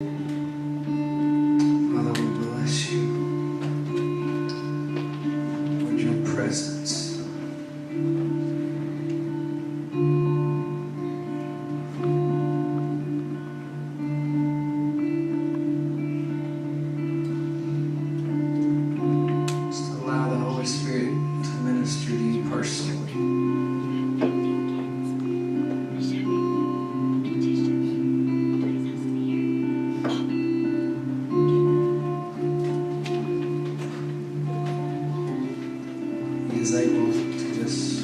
Father, we bless you with your presence. Just allow the Holy Spirit to minister to you personally. He is able to just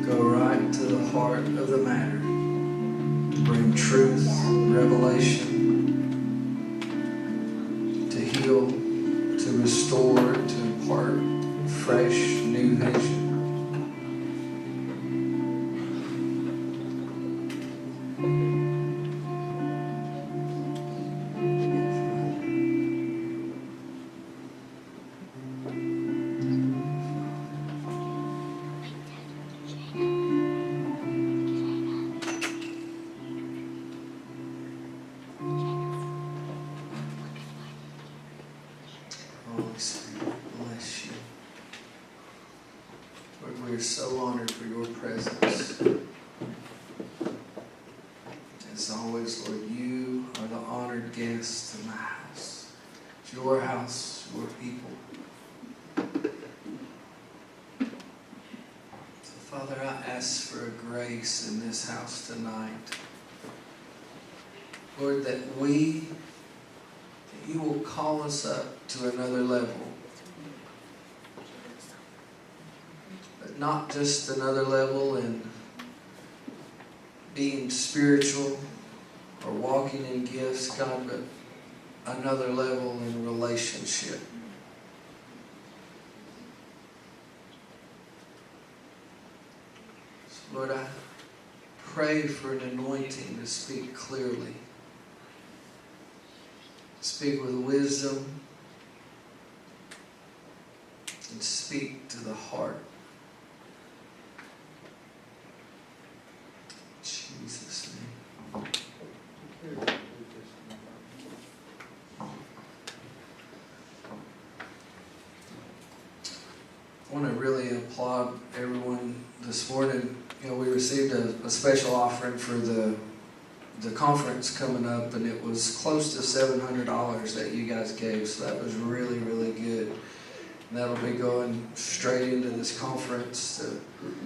go right to the heart of the matter, to bring truth, revelation, to heal, to restore, to impart fresh, new vision. Holy Spirit, bless you. Lord, we are so honored for your presence. As always, Lord, you are the honored guest in the house. It's your house, your people. So, Father, I ask for a grace in this house tonight. Lord, that you will call us up to another level. But not just another level in being spiritual or walking in gifts, God, but another level in relationship. So Lord, I pray for an anointing to speak clearly. Speak with wisdom and speak to the heart. In Jesus' name. I want to really applaud everyone this morning. You know, we received a special offering for the conference coming up, and it was close to $700 that you guys gave, so that was really, really good. And that'll be going straight into this conference to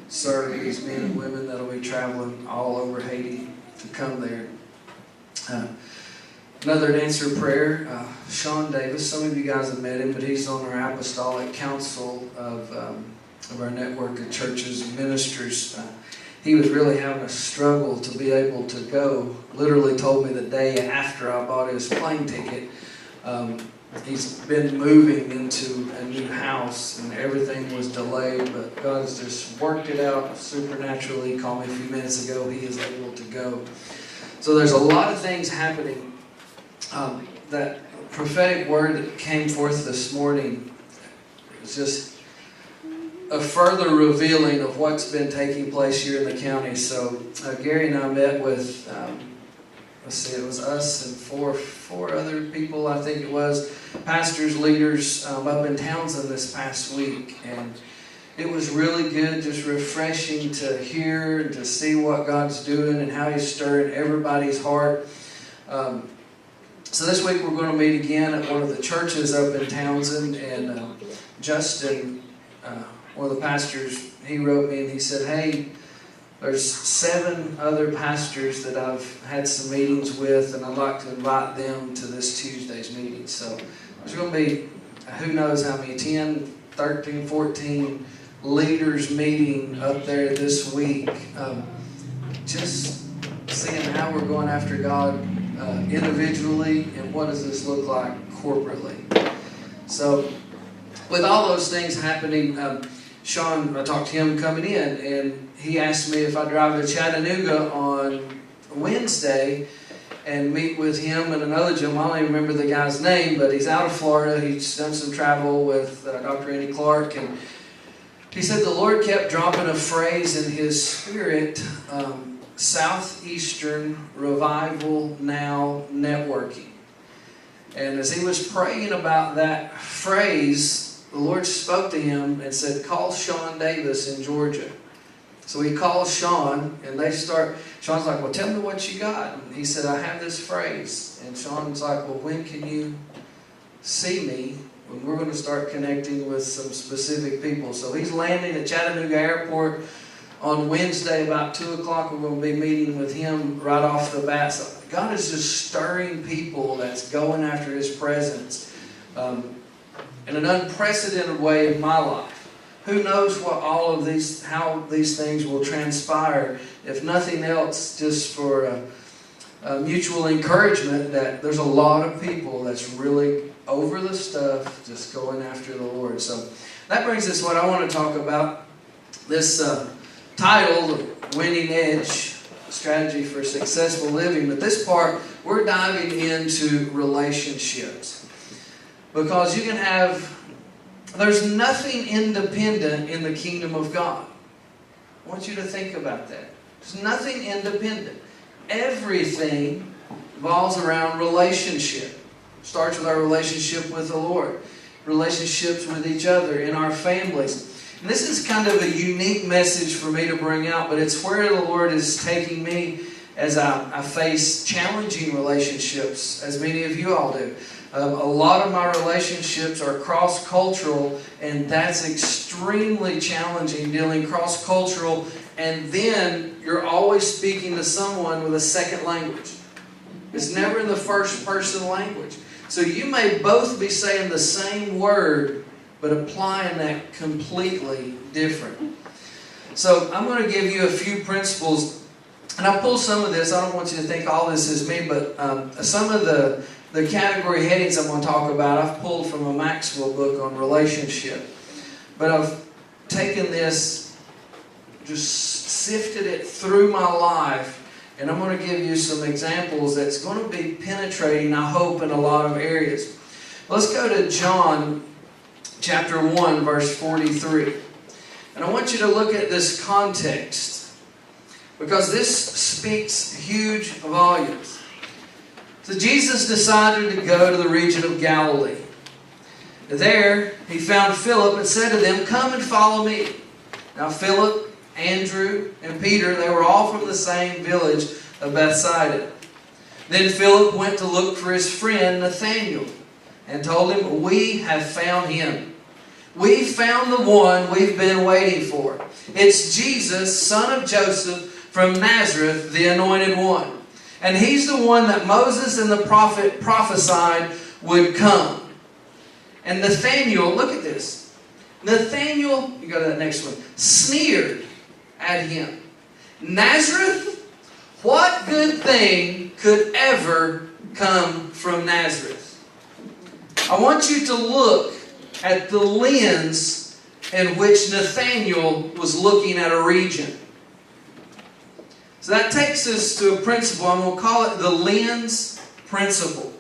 serve these men and women that'll be traveling all over Haiti to come there. Another answer prayer, Sean Davis. Some of you guys have met him, but he's on our apostolic council of our network of churches and ministers. He was really having a struggle to be able to go. Literally told me the day after I bought his plane ticket. He's been moving into a new house and everything was delayed, but God has just worked it out supernaturally. He called me a few minutes ago. He is able to go. So there's a lot of things happening. That prophetic word that came forth this morning is just a further revealing of what's been taking place here in the county. So Gary and I met with, it was us and four other people, I think it was, pastors, leaders up in Townsend this past week. And it was really good, just refreshing to hear and to see what God's doing and how He's stirring everybody's heart. So this week we're going to meet again at one of the churches up in Townsend, and Justin, one of the pastors, he wrote me and he said, hey, there's 7 other pastors that I've had some meetings with, and I'd like to invite them to this Tuesday's meeting. So there's going to be, who knows how many, 10, 13, 14 leaders meeting up there this week. Just seeing how we're going after God individually, and what does this look like corporately. So with all those things happening, Sean, I talked to him coming in, and he asked me if I'd drive to Chattanooga on Wednesday and meet with him and another gentleman. I don't even remember the guy's name, but he's out of Florida. He's done some travel with Dr. Andy Clark, and he said the Lord kept dropping a phrase in his spirit, Southeastern Revival Now Networking. And as he was praying about that phrase, the Lord spoke to him and said, call Sean Davis in Georgia. So he calls Sean, and Sean's like, well, tell me what you got. And he said, I have this phrase. And Sean's like, well, when can you see me? When we're going to start connecting with some specific people. So he's landing at Chattanooga Airport on Wednesday about 2 o'clock. We're going to be meeting with him right off the bat. So God is just stirring people that's going after His presence in an unprecedented way in my life. Who knows what how these things will transpire? If nothing else, just for mutual encouragement, that there's a lot of people that's really over the stuff, just going after the Lord. So that brings us what I want to talk about. This title, Winning Edge, Strategy for Successful Living. But this part, we're diving into relationships. Because there's nothing independent in the kingdom of God. I want you to think about that. There's nothing independent. Everything revolves around relationship. Starts with our relationship with the Lord. Relationships with each other, in our families. And this is kind of a unique message for me to bring out, but it's where the Lord is taking me as I face challenging relationships, as many of you all do. A lot of my relationships are cross-cultural, and that's extremely challenging, dealing cross-cultural, and then you're always speaking to someone with a second language. It's never in the first-person language. So you may both be saying the same word, but applying that completely different. So I'm going to give you a few principles, and I'll pull some of this. I don't want you to think all this is me, but some of the category headings I'm going to talk about, I've pulled from a Maxwell book on relationship. But I've taken this, just sifted it through my life, and I'm going to give you some examples that's going to be penetrating, I hope, in a lot of areas. Let's go to John chapter 1, verse 43. And I want you to look at this context, because this speaks huge volumes. So Jesus decided to go to the region of Galilee. There he found Philip and said to them, come and follow me. Now Philip, Andrew, and Peter, they were all from the same village of Bethsaida. Then Philip went to look for his friend Nathanael and told him, we have found him. We found the one we've been waiting for. It's Jesus, son of Joseph from Nazareth, the anointed one. And he's the one that Moses and the prophet prophesied would come. And Nathanael, look at this. Nathanael, you go to that next one, sneered at him. Nazareth? What good thing could ever come from Nazareth? I want you to look at the lens in which Nathanael was looking at a region. So that takes us to a principle. I'm going to call it the lens principle.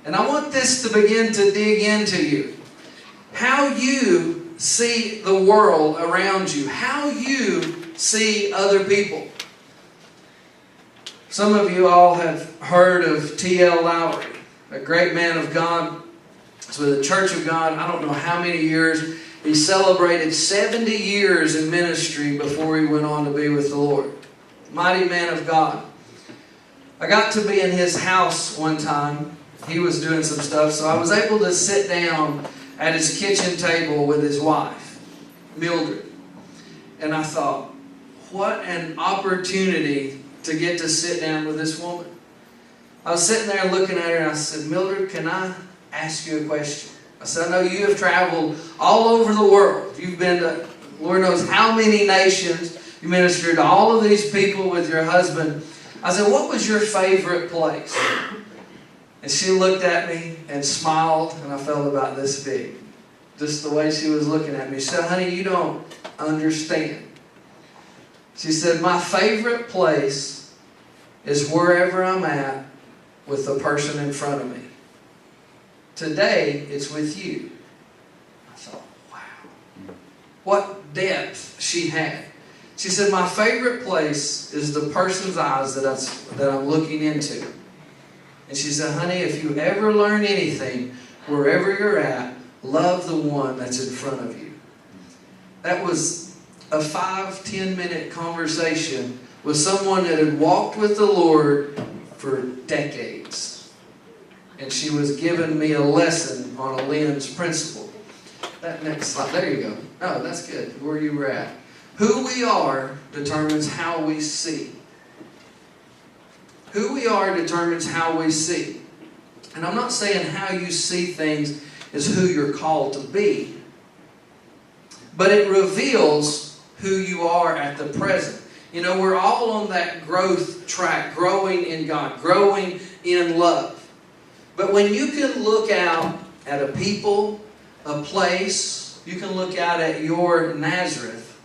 And I want this to begin to dig into you. How you see the world around you. How you see other people. Some of you all have heard of T.L. Lowry, a great man of God. He's with the Church of God, I don't know how many years. He celebrated 70 years in ministry before he went on to be with the Lord. Mighty man of God. I got to be in his house one time. He was doing some stuff, so I was able to sit down at his kitchen table with his wife, Mildred. And I thought, what an opportunity to get to sit down with this woman. I was sitting there looking at her and I said, Mildred, can I ask you a question? I said, I know you have traveled all over the world. You've been to Lord knows how many nations. You ministered to all of these people with your husband. I said, what was your favorite place? And she looked at me and smiled, and I felt about this big. Just the way she was looking at me. She said, honey, you don't understand. She said, my favorite place is wherever I'm at with the person in front of me. Today, it's with you. I thought, wow. What depth she had. She said, my favorite place is the person's eyes that I'm looking into. And she said, honey, if you ever learn anything, wherever you're at, love the one that's in front of you. That was a 5-10 minute conversation with someone that had walked with the Lord for decades. And she was giving me a lesson on a lens principle. That next slide, there you go. Oh, that's good, where you were at. Who we are determines how we see. Who we are determines how we see. And I'm not saying how you see things is who you're called to be. But it reveals who you are at the present. You know, we're all on that growth track, growing in God, growing in love. But when you can look out at a people, a place, you can look out at your Nazareth,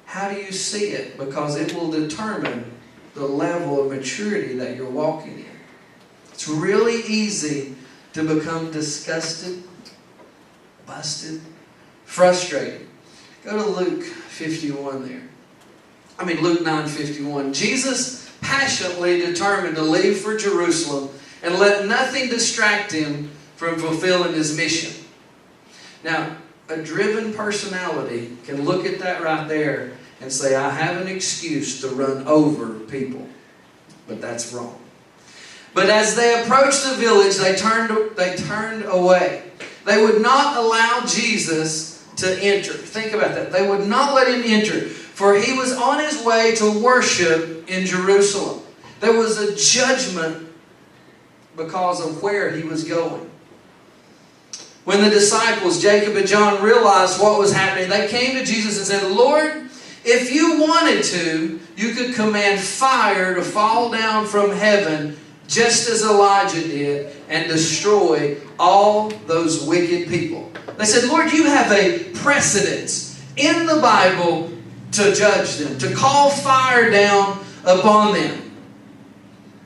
how do you see it? Because it will determine the level of maturity that you're walking in. It's really easy to become disgusted, busted, frustrated. Go to Luke 51 there. Luke 9:51. Jesus passionately determined to leave for Jerusalem and let nothing distract him from fulfilling his mission. Now, a driven personality can look at that right there and say, I have an excuse to run over people. But that's wrong. But as they approached the village, they turned away. They would not allow Jesus to enter. Think about that. They would not let him enter, for he was on his way to worship in Jerusalem. There was a judgment because of where he was going. When the disciples, Jacob and John, realized what was happening, they came to Jesus and said, Lord, if you wanted to, you could command fire to fall down from heaven just as Elijah did and destroy all those wicked people. They said, Lord, you have a precedence in the Bible to judge them, to call fire down upon them.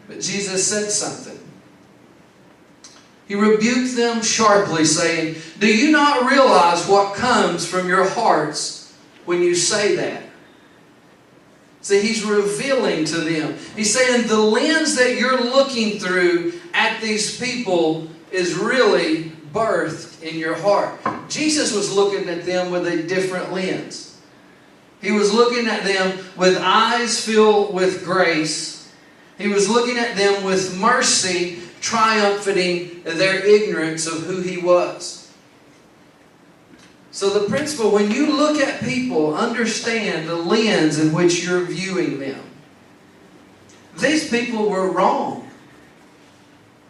But Jesus said something. He rebuked them sharply, saying, do you not realize what comes from your hearts when you say that? See, he's revealing to them. He's saying the lens that you're looking through at these people is really birthed in your heart. Jesus was looking at them with a different lens. He was looking at them with eyes filled with grace. He was looking at them with mercy, triumphing their ignorance of who he was. So the principle, when you look at people, understand the lens in which you're viewing them. These people were wrong.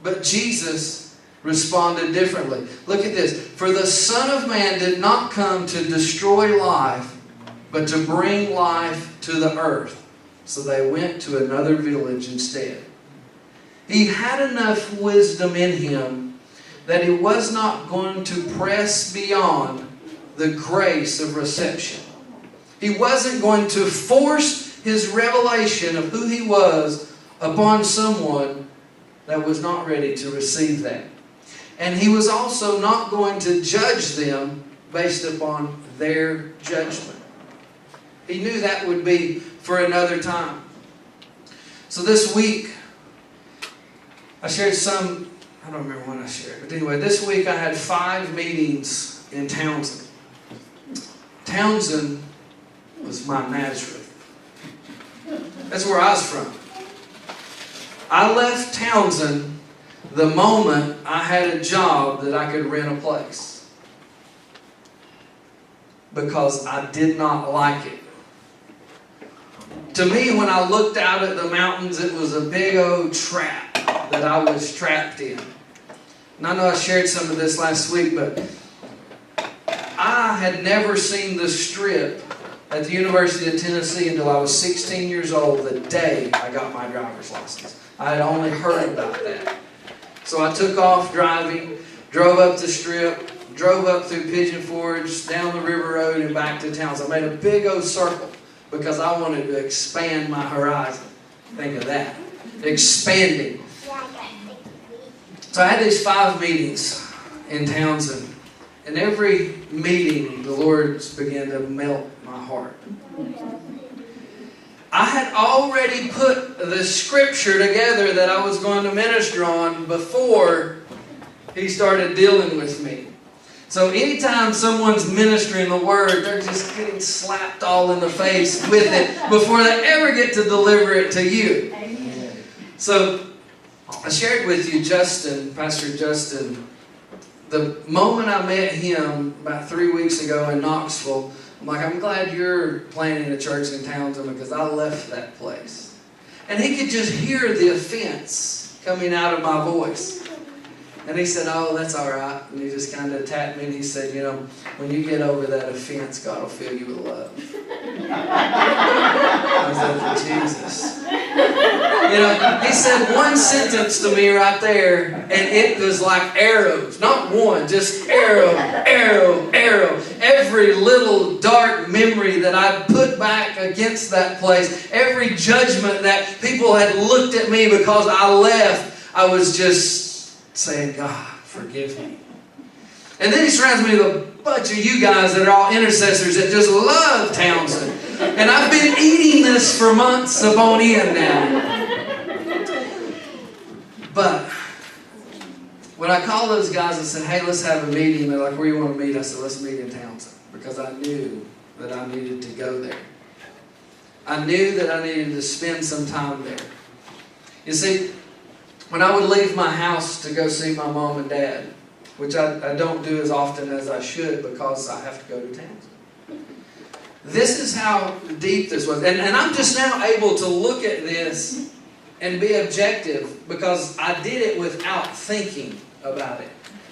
But Jesus responded differently. Look at this. For the Son of Man did not come to destroy life, but to bring life to the earth. So they went to another village instead. He had enough wisdom in him that he was not going to press beyond the grace of reception. He wasn't going to force his revelation of who he was upon someone that was not ready to receive that. And he was also not going to judge them based upon their judgment. He knew that would be for another time. So this week, I shared some, I don't remember when I shared, but anyway, this week I had 5 meetings in Townsend. Townsend was my Nazareth. That's where I was from. I left Townsend the moment I had a job that I could rent a place. Because I did not like it. To me, when I looked out at the mountains, it was a big old trap that I was trapped in. And I know I shared some of this last week, but I had never seen the Strip at the University of Tennessee until I was 16 years old, the day I got my driver's license. I had only heard about that. So I took off driving, drove up the Strip, drove up through Pigeon Forge, down the River Road, and back to town. So I made a big old circle because I wanted to expand my horizon. Think of that. Expanding. So I had these 5 meetings in Townsend. And every meeting, the Lord began to melt my heart. I had already put the scripture together that I was going to minister on before he started dealing with me. So anytime someone's ministering the word, they're just getting slapped all in the face with it before they ever get to deliver it to you. Amen. So I shared with you Justin, Pastor Justin, the moment I met him about 3 weeks ago in Knoxville. I'm like, I'm glad you're planting a church in Townsend because I left that place. And he could just hear the offense coming out of my voice. And he said, oh, that's all right. And he just kind of tapped me and he said, you know, when you get over that offense, God will fill you with love. I was like, Jesus. You know, he said one sentence to me right there, and it was like arrows. Not one, just arrow, arrow, arrow. Every little dark memory that I put back against that place, every judgment that people had looked at me because I left, I was just saying, God, forgive me. And then he surrounds me with a bunch of you guys that are all intercessors that just love Townsend. And I've been eating this for months upon end now. But when I called those guys and said, hey, let's have a meeting, they're like, where do you want to meet? I said, let's meet in Townsend. Because I knew that I needed to go there. I knew that I needed to spend some time there. You see, when I would leave my house to go see my mom and dad, which I don't do as often as I should because I have to go to Townsend. This is how deep this was. And I'm just now able to look at this and be objective because I did it without thinking about it.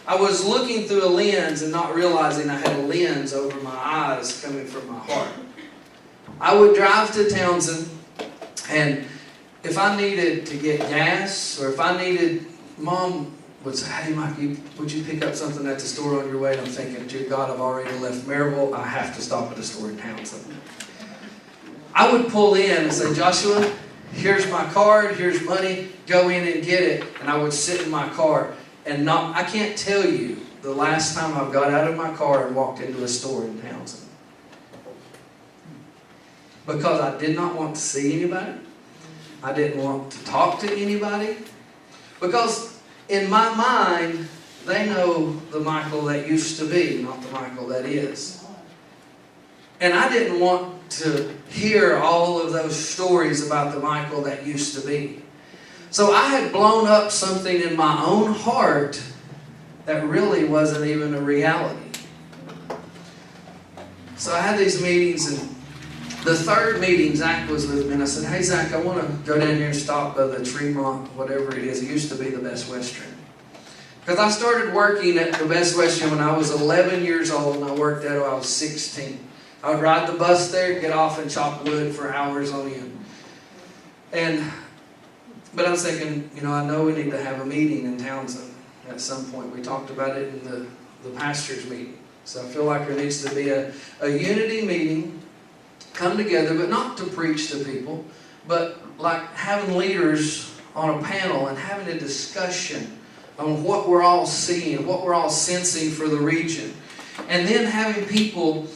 I was looking through a lens and not realizing I had a lens over my eyes coming from my heart. I would drive to Townsend, and if I needed to get gas, or if I needed, Mom would say, hey Mike, would you pick up something at the store on your way? And I'm thinking, dear God, I've already left Maryville. I have to stop at a store in Townsend. I would pull in and say, Joshua, here's my card, here's money, go in and get it. And I would sit in my car and I can't tell you the last time I got out of my car and walked into a store in Townsend. Because I did not want to see anybody. I didn't want to talk to anybody. Because in my mind, they know the Michael that used to be, not the Michael that is. And I didn't want to hear all of those stories about the Michael that used to be. So I had blown up something in my own heart that really wasn't even a reality. So I had these meetings, and the third meeting, Zach was with me, and I said, hey Zach, I want to go down here and stop by the Tremont, whatever it is. It used to be the Best Western. Because I started working at the Best Western when I was 11 years old, and I worked there till I was 16. I would ride the bus there, get off and chop wood for hours on end. But I was thinking, I know we need to have a meeting in Townsend at some point. We talked about it in the pastor's meeting. So I feel like there needs to be a unity meeting, come together, but not to preach to people, but like having leaders on a panel and having a discussion on what we're all seeing, what we're all sensing for the region. And then having people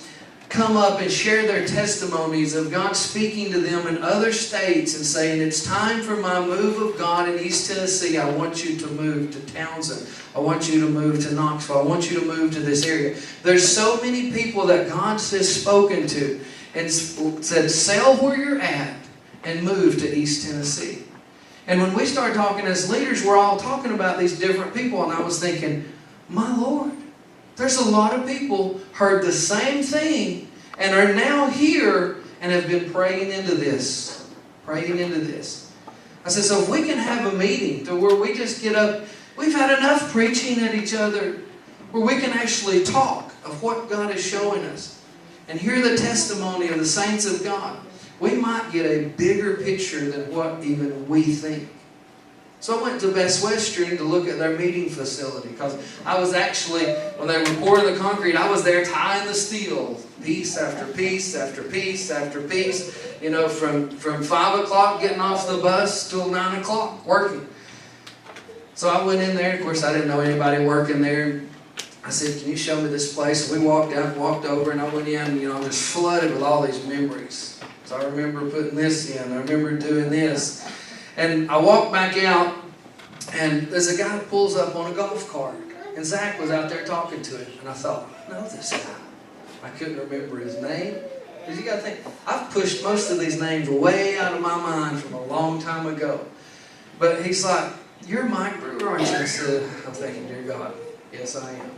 come up and share their testimonies of God speaking to them in other states and saying, it's time for my move of God in East Tennessee. I want you to move to Townsend. I want you to move to Knoxville. I want you to move to this area. There's so many people that God has spoken to and said, sell where you're at and move to East Tennessee. And when we start talking as leaders, we're all talking about these different people. And I was thinking, my Lord, there's a lot of people heard the same thing and are now here and have been praying into this. Praying into this. I said, so if we can have a meeting to where we just get up, we've had enough preaching at each other, where we can actually talk of what God is showing us and hear the testimony of the saints of God, we might get a bigger picture than what even we think. So I went to Best Western to look at their meeting facility, because I was actually, when they were pouring the concrete, I was there tying the steel, piece after piece after piece after piece, from 5 o'clock getting off the bus till 9 o'clock working. So I went in there. Of course, I didn't know anybody working there. I said, can you show me this place? And we walked out, walked over, and I went in, just flooded with all these memories. It's So I remember putting this in. I remember doing this. And I walked back out, and there's a guy that pulls up on a golf cart. And Zach was out there talking to him. And I thought, I know this guy. I couldn't remember his name. Because you got to think, I've pushed most of these names way out of my mind from a long time ago. But he's like, "You're Mike Brewer, aren't you?" I said, I'm thinking, dear God, yes I am.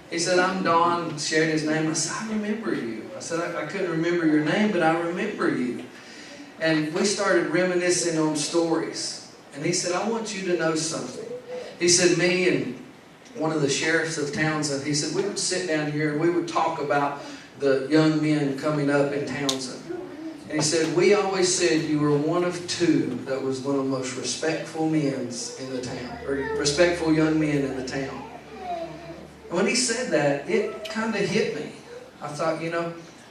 He said, "I'm Don," shared his name. I said, "I remember you." I said, I couldn't remember your name, but I remember you. And we started reminiscing on stories. And he said, "I want you to know something." He said, me and one of the sheriffs of Townsend, he said, we would sit down here and we would talk about the young men coming up in Townsend. And he said, "We always said you were one of two that was one of the most respectful men in the town, or respectful young men in the town." And when he said that, it kind of hit me. I thought,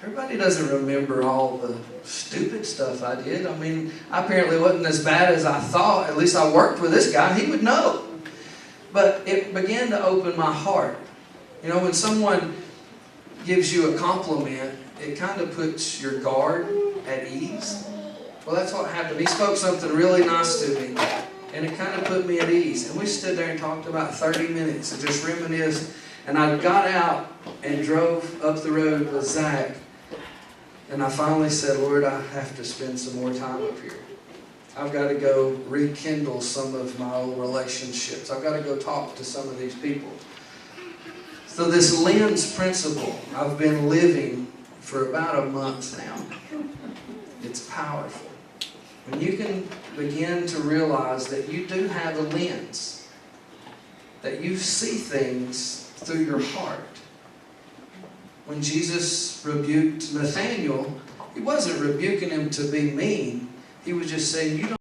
everybody doesn't remember all the stupid stuff I did. I mean, I apparently wasn't as bad as I thought. At least I worked with this guy. He would know. But it began to open my heart. When someone gives you a compliment, it kind of puts your guard at ease. Well, that's what happened. He spoke something really nice to me, and it kind of put me at ease. And we stood there and talked about 30 minutes and just reminisced. And I got out and drove up the road with Zach, and I finally said, "Lord, I have to spend some more time up here. I've got to go rekindle some of my old relationships. I've got to go talk to some of these people." So this lens principle I've been living for about a month now. It's powerful. When you can begin to realize that you do have a lens, that you see things through your heart. When Jesus rebuked Nathanael, he wasn't rebuking him to be mean. He was just saying, you don't